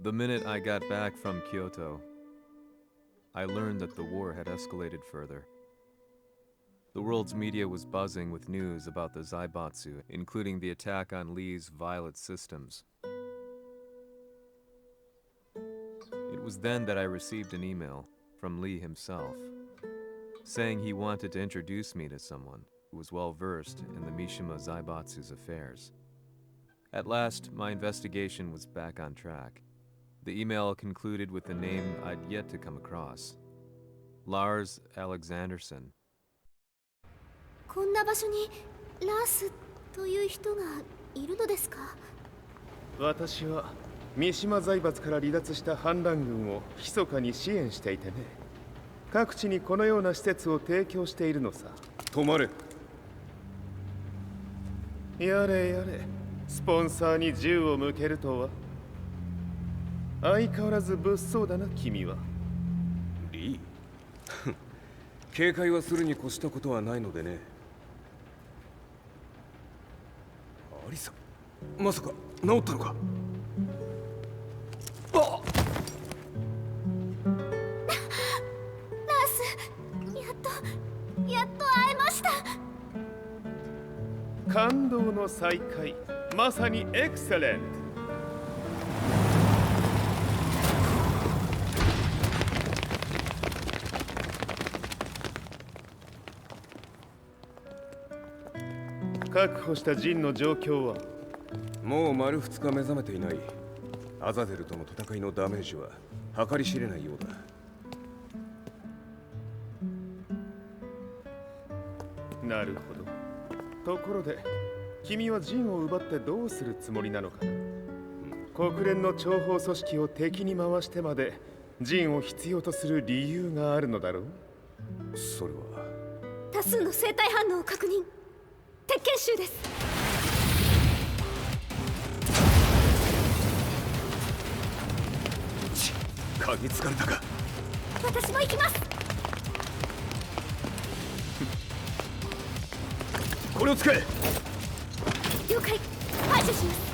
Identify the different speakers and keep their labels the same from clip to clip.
Speaker 1: The minute I got back from Kyoto, I learned that the war had escalated further. The world's media was buzzing with news about the Zaibatsu, including the attack on Lee's Violet systems. It was then that I received an email from Lee himself, saying he wanted to introduce me to someone who was well versed in the Mishima Zaibatsu's affairs. At last, my investigation was back on track. The email concluded with a name I'd yet to come across. Lars Alexanderson.
Speaker 2: こんな場所にラースという人がいるのですか？
Speaker 3: 私は三島財閥から離脱した反乱軍を密かに支援していてね。各地にこのような施設を提供しているのさ。止まれ。やれやれ、スポンサーに銃を向けるとは。相変わらず物騒だな、君は。
Speaker 4: リー警戒はするに越したことはないのでね。アリサ、まさか治ったのか？あっ！
Speaker 2: ラース、やっと会えました。
Speaker 3: 感動の再会、まさにエクセレント。確保したジンの状況は？
Speaker 4: もう丸2日目覚めていない。アザゼルとの戦いのダメージは計り知れないようだ。
Speaker 3: なるほど。ところで、君はジンを奪ってどうするつもりなのかな？国連の諜報組織を敵に回してまでジンを必要とする理由があるのだろう？
Speaker 4: それは
Speaker 2: 多数の生体反応を確認。鉄拳集です。
Speaker 4: 嗅ぎつかれたか？
Speaker 2: 私も行きます。
Speaker 4: これを使え。
Speaker 2: 了解。排除します。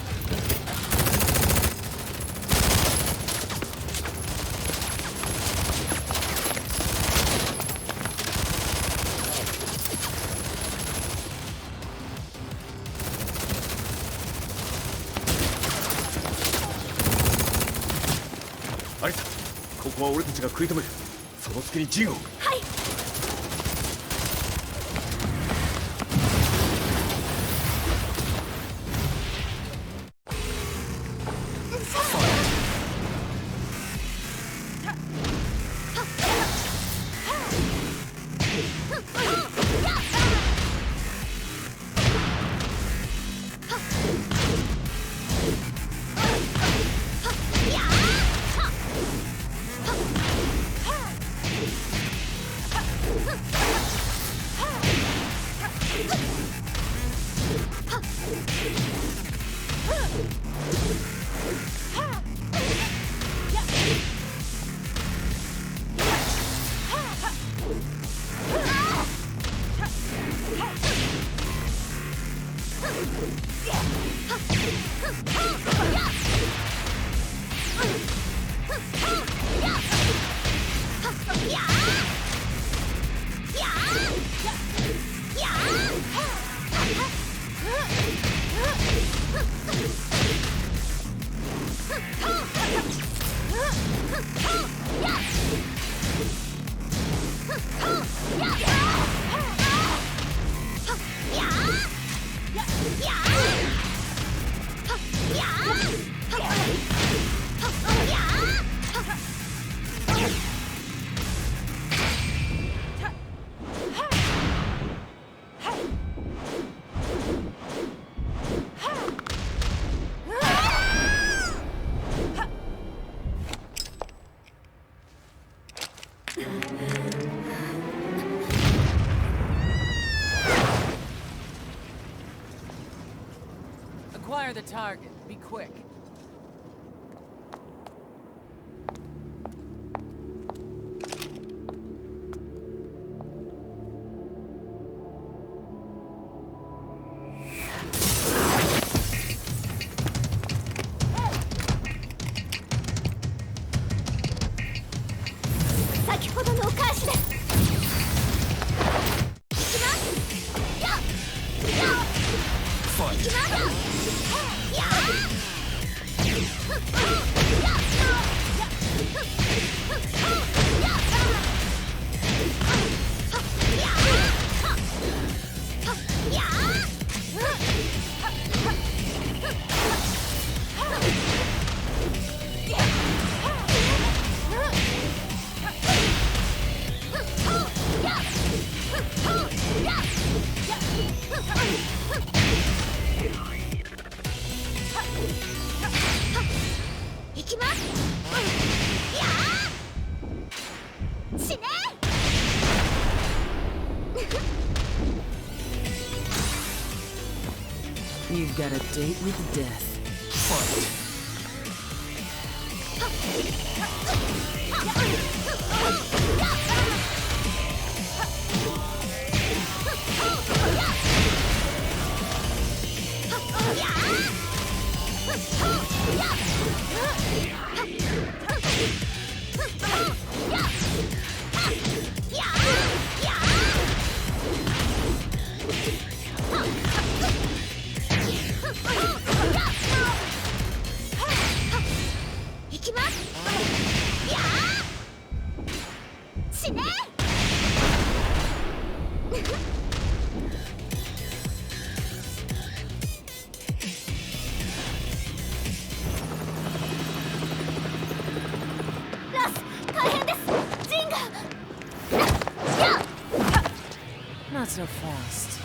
Speaker 4: アリサ、ここは俺たちが食い止める。その隙にジンを。
Speaker 2: はい。
Speaker 5: Acquire the target. Be quick. You've got a date with death. Fight. Not so fast.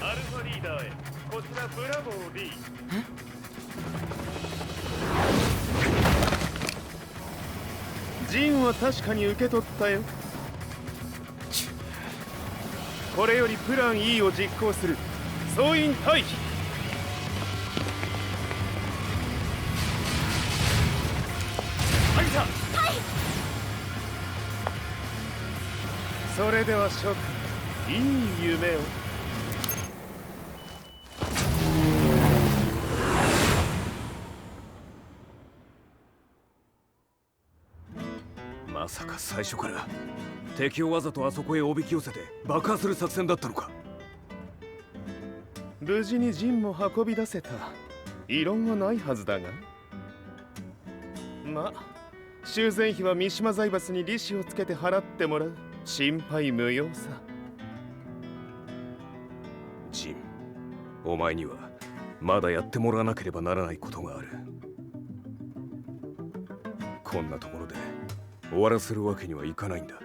Speaker 3: アルファリーダーへこちらブラボー D。 ジンは確かに受け取ったよ。これよりプラン E を実行する。総員退避。それでは諸君、いい夢を。
Speaker 4: まさか最初から敵をわざとあそこへおびき寄せて爆破する作戦だったのか。
Speaker 3: 無事にジンも運び出せた。異論はないはずだが。まあ修繕費は三島財閥に利子をつけて払ってもらう。心配無用さ。
Speaker 4: ジン、お前にはまだやってもらわなければならないことがある。こんなところで終わらせるわけにはいかないんだ。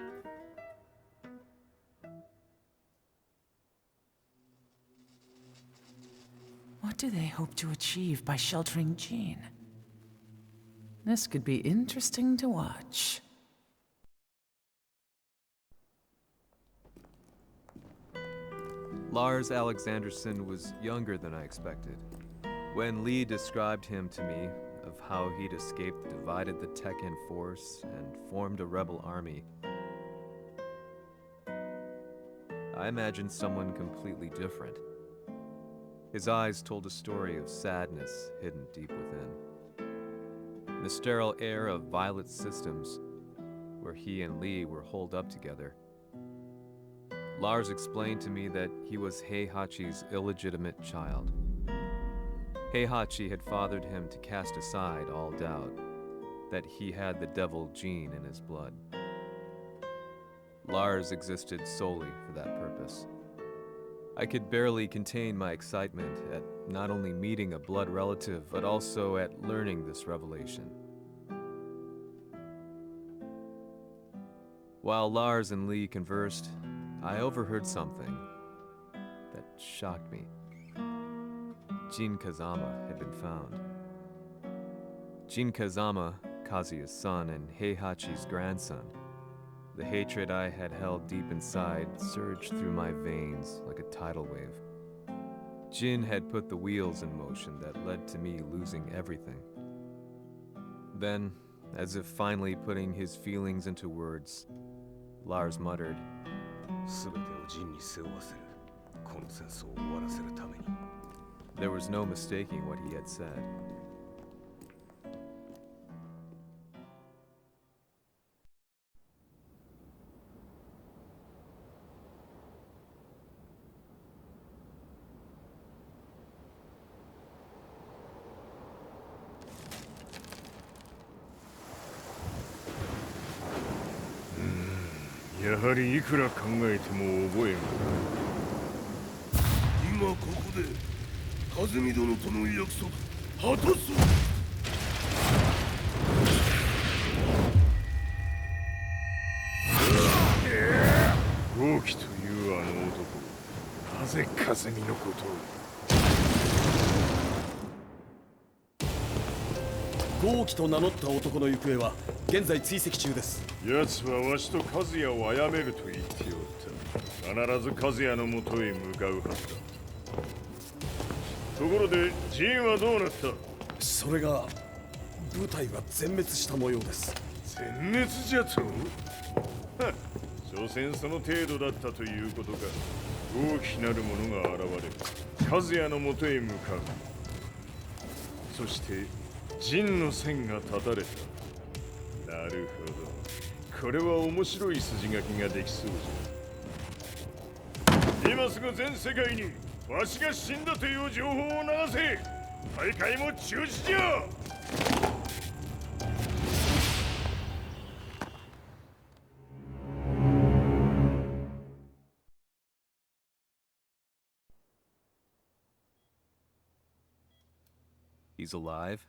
Speaker 5: What do they hope to achieve by sheltering Jean? This could be interesting to watch.
Speaker 1: Lars Alexanderson was younger than I expected. When Lee described him to me, of how he'd escaped, divided the Tekken force, and formed a rebel army, I imagined someone completely different. His eyes told a story of sadness hidden deep within. In the sterile air of Violet Systems, where he and Lee were holed up together, Lars explained to me that he was Heihachi's illegitimate child. Heihachi had fathered him to cast aside all doubt that he had the devil gene in his blood. Lars existed solely for that purpose. I could barely contain my excitement at not only meeting a blood relative, but also at learning this revelation. While Lars and Lee conversed, I overheard something that shocked me. Jin Kazama had been found. Jin Kazama, Kazuya's son and Heihachi's grandson. The hatred I had held deep inside surged through my veins like a tidal wave. Jin had put the wheels in motion that led to me losing everything. Then, as if finally putting his feelings into words, Lars muttered,
Speaker 4: 全てをジンに背負わせる。この戦争を終わらせるために。
Speaker 1: There was no mistaking what he had said.
Speaker 3: やはりいくら考えても覚えが
Speaker 6: 今ここで風見殿との約束果たそう。
Speaker 3: 豪輝というあの男、なぜ風見のことを。
Speaker 6: 豪輝と名乗った男の行方は現在追跡中です。
Speaker 3: 奴はわしと和也を殺めると言っておった。必ず和也のもとへ向かうはずだ。ところでジンはどうなった？
Speaker 6: それが部隊は全滅した模様です。
Speaker 3: 全滅じゃと？はっ、所詮その程度だったということか。大きなるものが現れる。和也のもとへ向かう。そして陣の線が断たれた。なるほど。これは面白い筋書きができそうじゃ。今すぐ全世界にわしが死んだという情報を流せ。大会も中止じゃ。
Speaker 1: He's alive?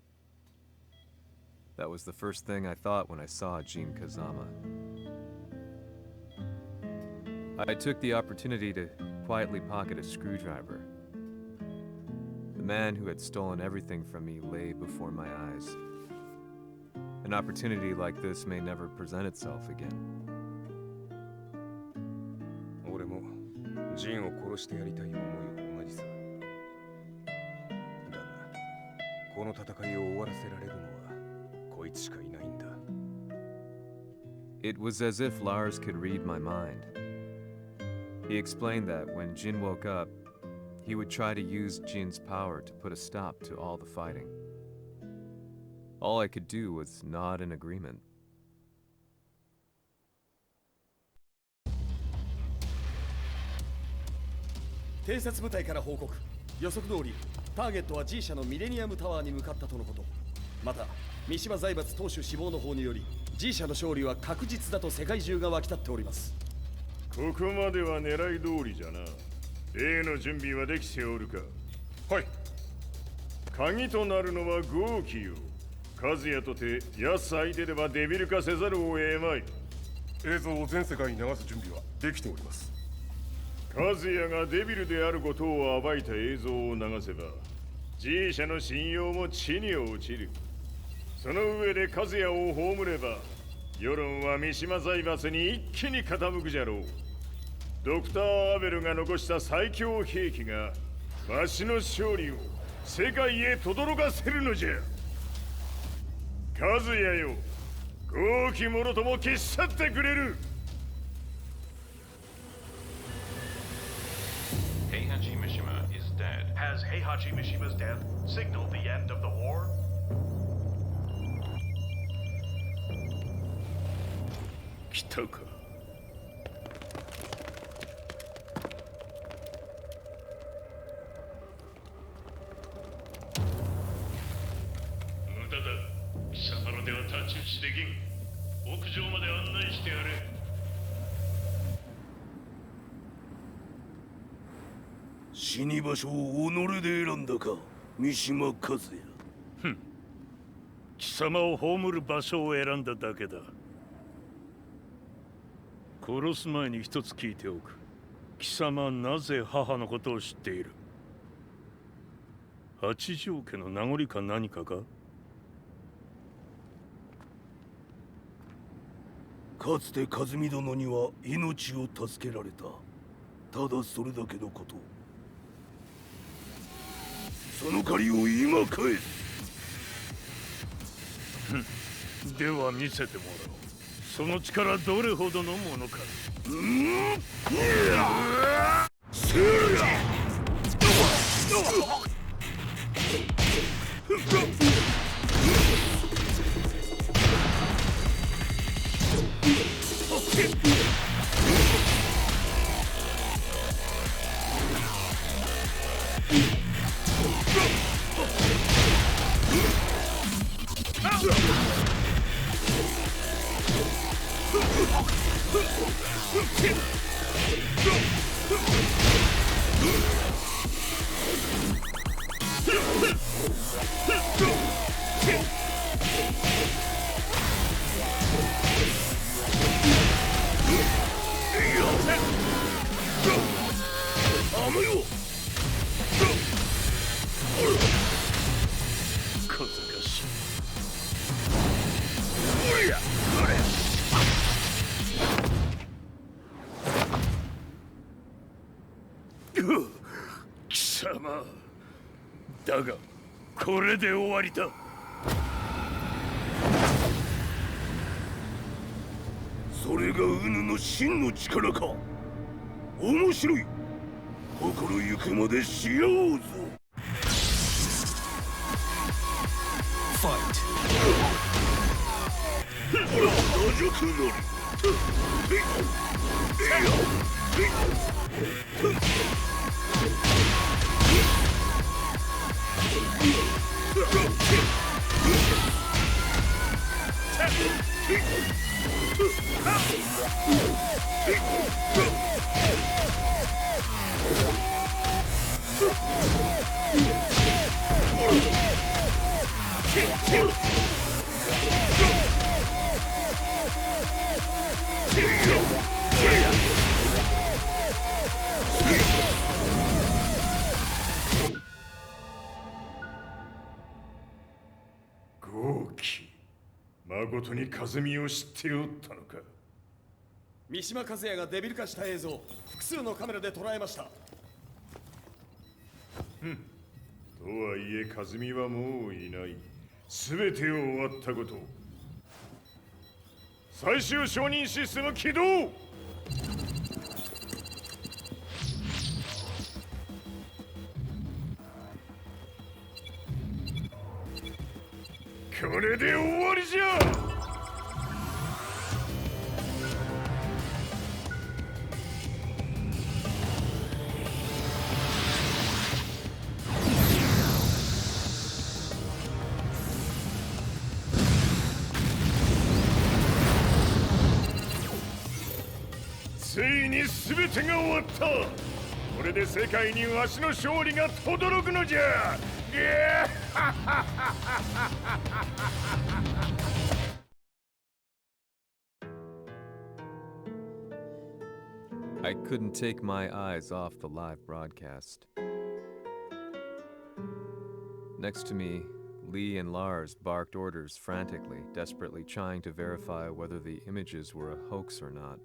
Speaker 1: That was the first thing I thought when I saw Jin Kazama. I took the opportunity to quietly pocket a screwdriver. The man who had stolen everything from me lay before my eyes. An opportunity like this may never present itself again.
Speaker 4: 俺もジンを殺してやりたい思いは同じさ。だが、この戦いを終わらせられるのはこいつしかいないんだ。
Speaker 1: It was as if Lars could read my mind. He explained that when Jin woke up, he would try to use Jin's power to put a stop to all the fighting. All I could do was nod in agreement.
Speaker 6: 偵察部隊から報告。予測通り、ターゲットは G 社のミレニアムタワーに向かったとのこと。また、三島財閥当主死亡の方により、G 社の勝利は確実だと世界中が沸き立っております。
Speaker 3: ここまでは狙い通りじゃな。例の準備はできておるか。はい。鍵となるのは豪輝よ。和也とて奴相手ではデビル化せざるを得まい。
Speaker 6: 映像を全世界に流す準備はできております。
Speaker 3: 和也がデビルであることを暴いた映像を流せば G 社の信用も地に落ちる。その上で和也を葬れば世論は三島財閥に一気に傾くじゃろう。ドクター・アベルが残した最強兵器がわしの勝利を世界へ轟かせるのじゃ。和也よ、豪輝者とも消し去ってくれる。
Speaker 7: Heihachi Mishima is dead.
Speaker 8: Has Heihachi Mishima's death signaled the end of the war?
Speaker 3: 来たか。
Speaker 8: 無駄だ。貴様のでは太刀打ちできん。屋上まで案内してやれ。
Speaker 6: 死に場所を己で選んだか、三島和也。
Speaker 8: 貴様を葬る場所を選んだだけだ。殺す前に一つ聞いておく。貴様はなぜ母のことを知っている？八条家の名残か何かか？
Speaker 6: かつて和美殿には命を助けられた。ただそれだけのこと。その借りを今返す。
Speaker 8: では見せてもらおう。その力どれほどのものか。貴様だがこれで終わりだ。それがウヌの真の力か。面白い。心ゆくまでしようぞ。ファイト。魔術のり。豪気、誠に風見を知っておったのか。
Speaker 6: 三島和也がデビル化した映像、複数のカメラで捉えました。
Speaker 8: とはいえ風見はもういない。全てを終わったこと。最終承認システム起動。これで終わりじゃ。ついに全てが終わった。これで世界にわしの勝利が轟くのじゃ。
Speaker 1: I couldn't take my eyes off the live broadcast. Next to me, Lee and Lars barked orders frantically, desperately trying to verify whether the images were a hoax or not.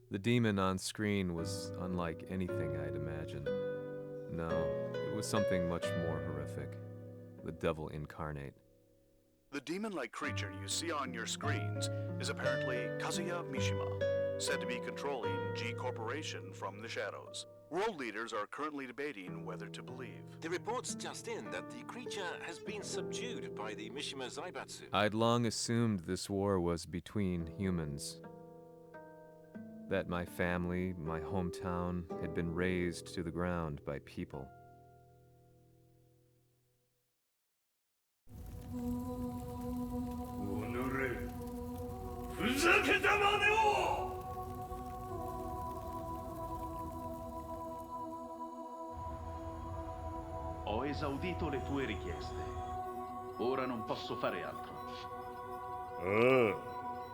Speaker 1: The demon on screen was unlike anything I'd imagined. No, it was something much more horrific. The devil incarnate.
Speaker 9: The demon-like creature you see on your screens is apparently Kazuya Mishima, said to be controlling G Corporation from the shadows. World leaders are currently debating whether to believe.
Speaker 10: The reports just in that the creature has been subdued by the Mishima Zaibatsu.
Speaker 1: I'd long assumed this war was between humans. That my family, my hometown, had been razed to the ground by people.
Speaker 11: Ho esaudito le tue richieste. Ora non posso fare altro.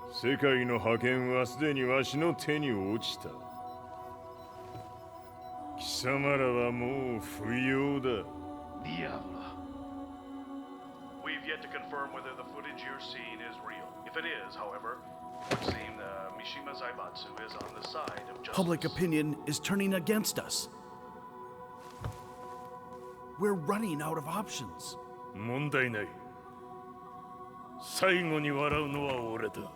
Speaker 8: 世界の覇権はすでにわしの手に落ちた。貴様らはもう不要だ。
Speaker 11: Diavolo.
Speaker 12: We've yet to confirm whether the footage you're seeing is real. If it is, however, it would seem Mishima Zaibatsu is on the side of justice.
Speaker 6: Public opinion is turning against us. We're running out of options.
Speaker 8: 問題ない。最後に笑うのは俺だ。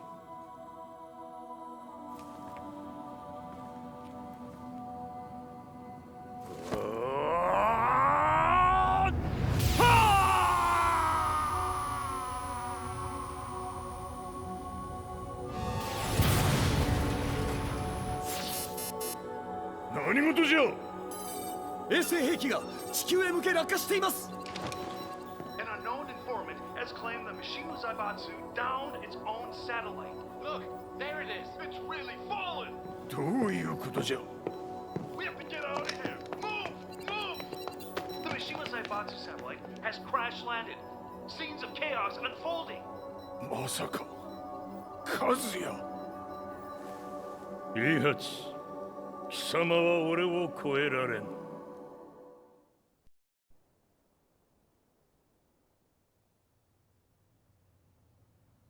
Speaker 8: 何事じゃ。
Speaker 6: 衛星兵器が地球へ向け落下しています。
Speaker 12: An unknown informant has claimed the Mishima Zaibatsu Zaibatsu downed its own satellite.
Speaker 11: Look, there it is.
Speaker 12: It's really fallen!
Speaker 8: どういうことじゃ
Speaker 12: We have to get out of here! Move! Move! The Mishima Zaibatsu satellite has crash landed. Scenes of chaos unfolding.
Speaker 8: まさか和也イハチ貴様は俺を超えられん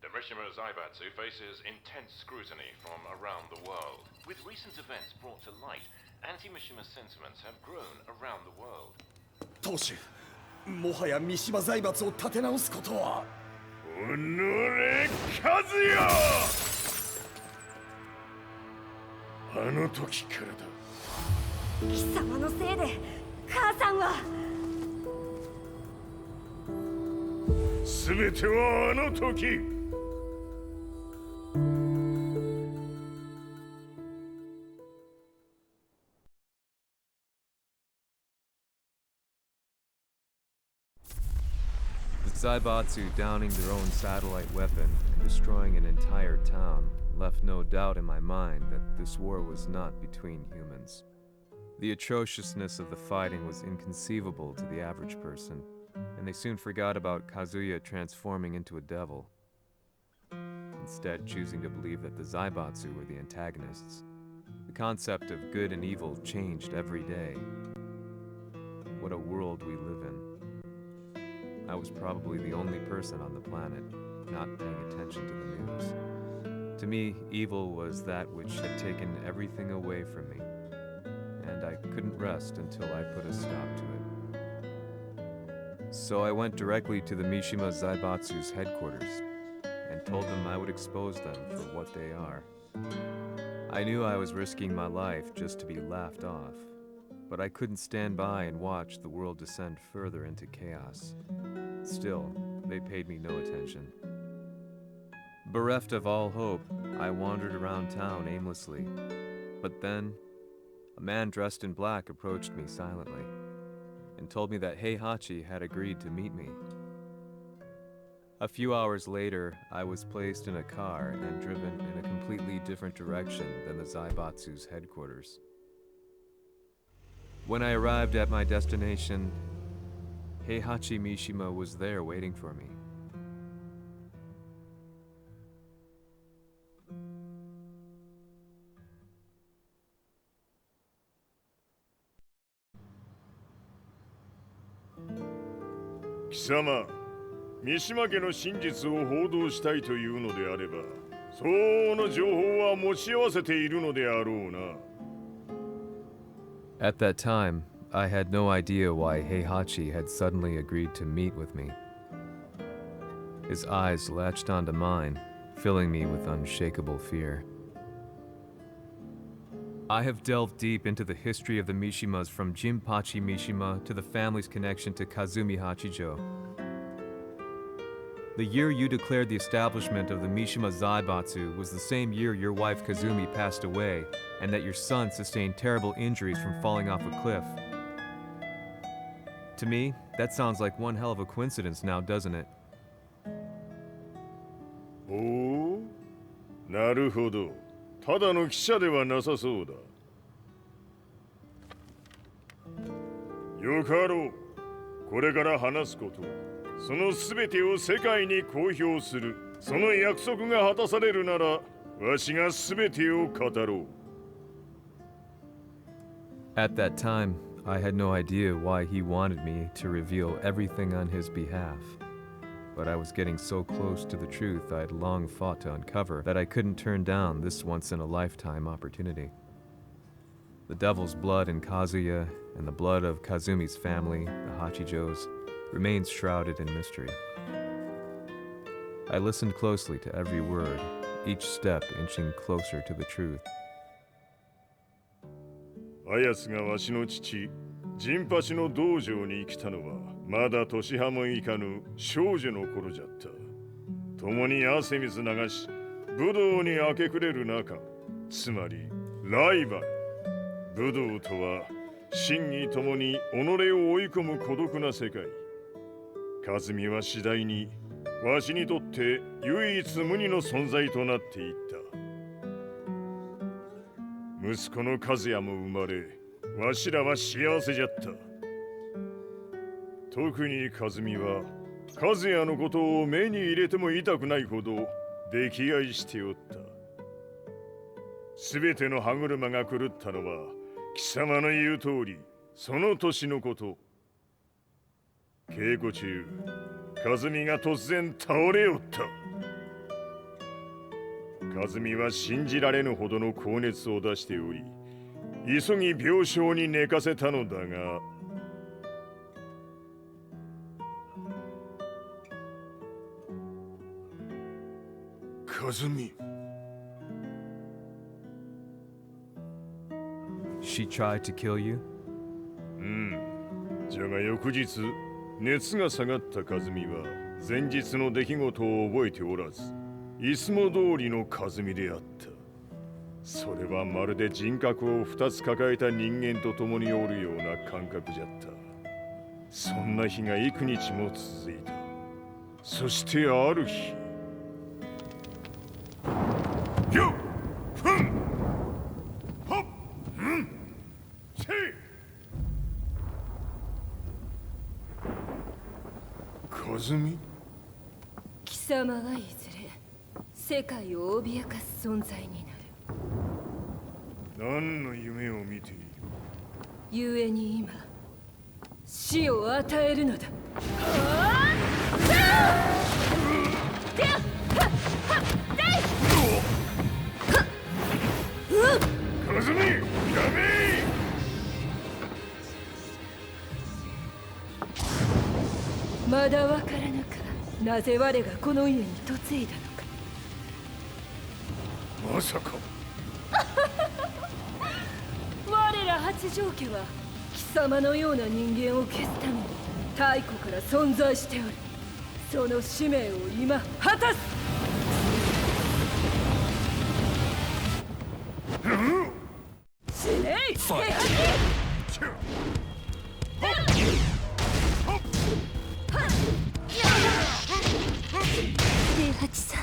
Speaker 7: The Mishima Zaibatsu faces intense scrutiny from around the world.
Speaker 10: With recent events brought to light, anti-Mishima sentiments have grown around the world.
Speaker 6: 当主、もはや三島財閥を立て直すことは。
Speaker 8: おのれ和也あの時からだ
Speaker 2: 貴様のせいで母さんは
Speaker 8: 全てはあの時
Speaker 1: The Zaibatsu downing their own satellite weapon and destroying an entire town left no doubt in my mind that this war was not between humans. The atrociousness of the fighting was inconceivable to the average person, and they soon forgot about Kazuya transforming into a devil, instead choosing to believe that the Zaibatsu were the antagonists. The concept of good and evil changed every day. What a world we live in. I was probably the only person on the planet not paying attention to the news. To me, evil was that which had taken everything away from me, and I couldn't rest until I put a stop to it. So I went directly to the Mishima Zaibatsu's headquarters and told them I would expose them for what they are. I knew I was risking my life just to be laughed off, but I couldn't stand by and watch the world descend further into chaos. Still, they paid me no attention. Bereft of all hope, I wandered around town aimlessly. But then, a man dressed in black approached me silently and told me that Heihachi had agreed to meet me. A few hours later, I was placed in a car and driven in a completely different direction than the Zaibatsu's headquarters. When I arrived at my destination, Heihachi Mishima was there waiting for me.
Speaker 8: Kisama, 三島家の真実を報道したいというのであれば、相応の情報は持ち合わせているのであろうな。
Speaker 1: At that time, I had no idea why Heihachi had suddenly agreed to meet with me. His eyes latched onto mine, filling me with unshakable fear. I have delved deep into the history of the Mishimas from Jinpachi Mishima to the family's connection to Kazumi Hachijo. The year you declared the establishment of the Mishima Zaibatsu was the same year your wife Kazumi passed away, and that your son sustained terrible injuries from falling off a cliff. To me, that sounds like one hell of a coincidence now, doesn't it?
Speaker 8: おお、なるほど。ただの記者ではなさそうだ。よかろう。これから話すこと、そのすべてを世界に公表する。その約束が果たされるなら、わしがすべてを語ろう。
Speaker 1: At that time, I had no idea why he wanted me to reveal everything on his behalf. But I was getting so close to the truth I'd long fought to uncover that I couldn't turn down this once-in-a-lifetime opportunity. The devil's blood in Kazuya and the blood of Kazumi's family, the Hachijos, remains shrouded in mystery. I listened closely to every word, each step inching closer to the truth.
Speaker 8: あやつがわしの父、ジンパチの道場に来たのは、まだ年端もいかぬ少女の頃じゃった。共に汗水流し、武道に明け暮れる中、つまりライバル。武道とは、真偽ともに己を追い込む孤独な世界。和美は次第にわしにとって唯一無二の存在となっていった。息子の和也も生まれ、わしらは幸せじゃった。特に和美は和也のことを目に入れても痛くないほど溺愛しておった。すべての歯車が狂ったのは貴様の言う通りその年のこと。稽古中和美が突然倒れおった。和美は信じられぬほどの高熱を出しており、急ぎ病床に寝かせたのだが、和美。
Speaker 1: She tried to kill you?
Speaker 8: じゃが翌日熱が下がった和美は前日の出来事を覚えておらず、いつも通りの和美であった。それはまるで人格を2つ抱えた人間と共におるような感覚じゃった。そんな日が幾日も続いた。そしてある日、よっふんほっんせい。和美？
Speaker 13: 貴様はいずれ世界を脅かす存在になる。
Speaker 8: 何の夢を見ている？
Speaker 13: 故に今死を与えるのだ。
Speaker 8: 和美、やめ！
Speaker 13: まだわからぬか、なぜ我がこの家に嫁いだのか。
Speaker 8: まさか
Speaker 13: 我ら八丈家は貴様のような人間を消すために太古から存在しておる。その使命を今果たす。死ねい！平八さん。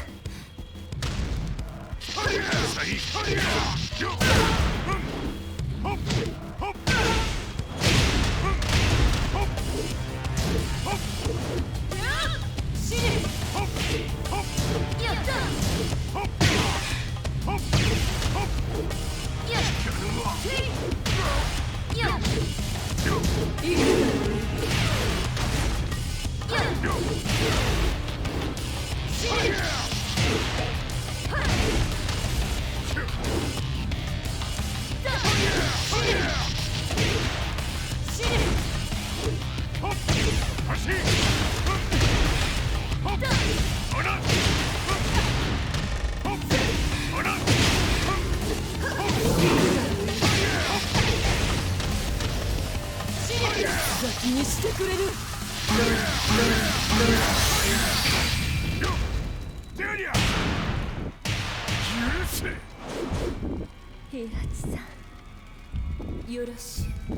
Speaker 13: 気にしてくれる。平八さん、よろしゅう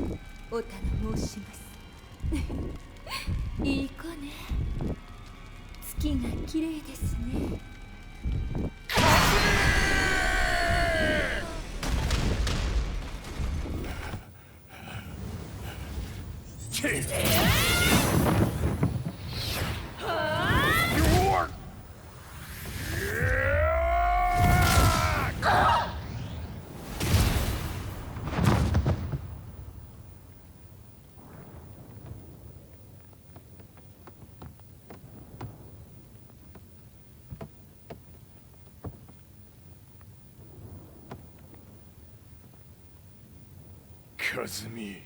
Speaker 13: お頼申します。いい子ね。月が綺麗ですね。
Speaker 8: 和美。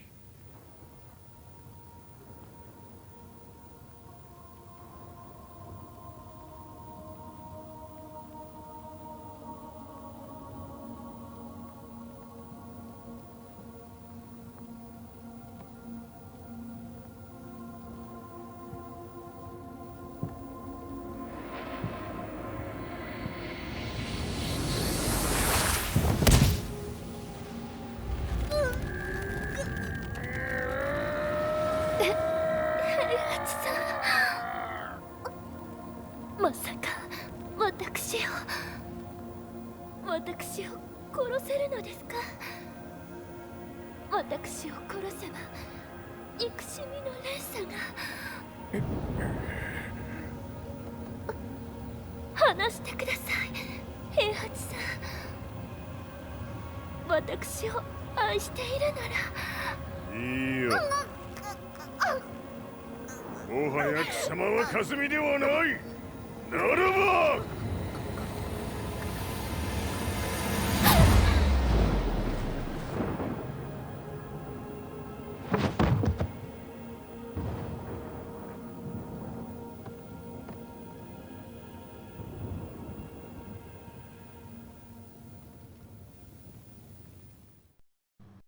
Speaker 2: 私を殺せるのですか？私を殺せば憎しみの連鎖が。話してください、平八さん。私を愛しているなら。
Speaker 8: いいよ。もはや貴様はかすみではない。ならば